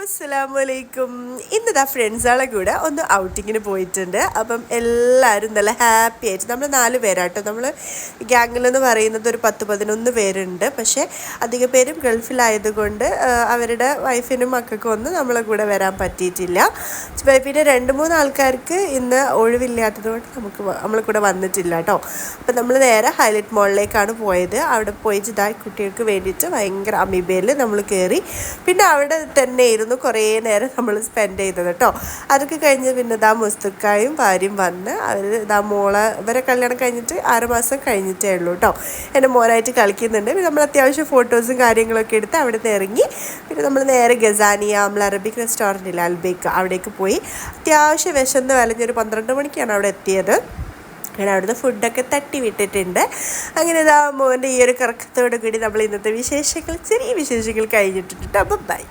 അസ്സലാമലൈക്കും. ഇന്നിതാ ഫ്രണ്ട്സുകളെ കൂടെ ഒന്ന് ഔട്ടിങ്ങിന് പോയിട്ടുണ്ട്. അപ്പം എല്ലാവരും നല്ല ഹാപ്പി ആയിട്ട് നമ്മൾ 4 പേരാട്ടോ. നമ്മൾ ഗ്യാങ്ങിലെന്ന് പറയുന്നത് ഒരു 10-11 പേരുണ്ട്. പക്ഷേ അധിക പേരും ഗൾഫിലായതുകൊണ്ട് അവരുടെ വൈഫിനും മക്കൾക്കും ഒന്നും നമ്മളെ കൂടെ വരാൻ പറ്റിയിട്ടില്ല. പിന്നെ 2-3 ആൾക്കാർക്ക് ഇന്ന് ഒഴിവില്ലാത്തത് കൊണ്ട് നമ്മളെ കൂടെ വന്നിട്ടില്ല കേട്ടോ. അപ്പം നമ്മൾ നേരെ ഹൈലൈറ്റ് മോളിലേക്കാണ് പോയത്. അവിടെ പോയിട്ട് ഇതാ കുട്ടികൾക്ക് വേണ്ടിയിട്ട് ഭയങ്കര അമീബയിൽ നമ്മൾ കയറി. പിന്നെ അവിടെ തന്നെ ഇരുന്നു കുറേ നേരം നമ്മൾ സ്പെൻഡ് ചെയ്തത് കേട്ടോ. അതൊക്കെ കഴിഞ്ഞ് പിന്നെ ഇതാ മുസ്തുക്കായും ഭാര്യയും വന്ന് അവർ ഇതാ ഇവരെ കല്യാണം കഴിഞ്ഞിട്ട് 6 മാസം കഴിഞ്ഞിട്ടേ ഉള്ളൂ കേട്ടോ. എൻ്റെ മോനായിട്ട് കളിക്കുന്നുണ്ട്. പിന്നെ നമ്മൾ അത്യാവശ്യം ഫോട്ടോസും കാര്യങ്ങളൊക്കെ എടുത്ത് അവിടെ നിന്ന് ഇറങ്ങി. പിന്നെ നമ്മൾ നേരെ ഗസാനിയ നമ്മൾ അറബിക് റെസ്റ്റോറൻറ്റില്ല അൽബേക്ക് അവിടേക്ക് പോയി. അത്യാവശ്യം വിശന്ന് വലഞ്ഞൊരു 12 മണിക്കാണ് അവിടെ എത്തിയത്. അങ്ങനെ അവിടുന്ന് ഫുഡൊക്കെ തട്ടി വിട്ടിട്ടുണ്ട്. അങ്ങനെ ഇതാ മോൻ്റെ ഈ ഒരു കറക്കത്തോടു കൂടി നമ്മൾ ഇന്നത്തെ ചെറിയ വിശേഷങ്ങൾ കഴിഞ്ഞിട്ടുണ്ട്. അപ്പം ബൈ.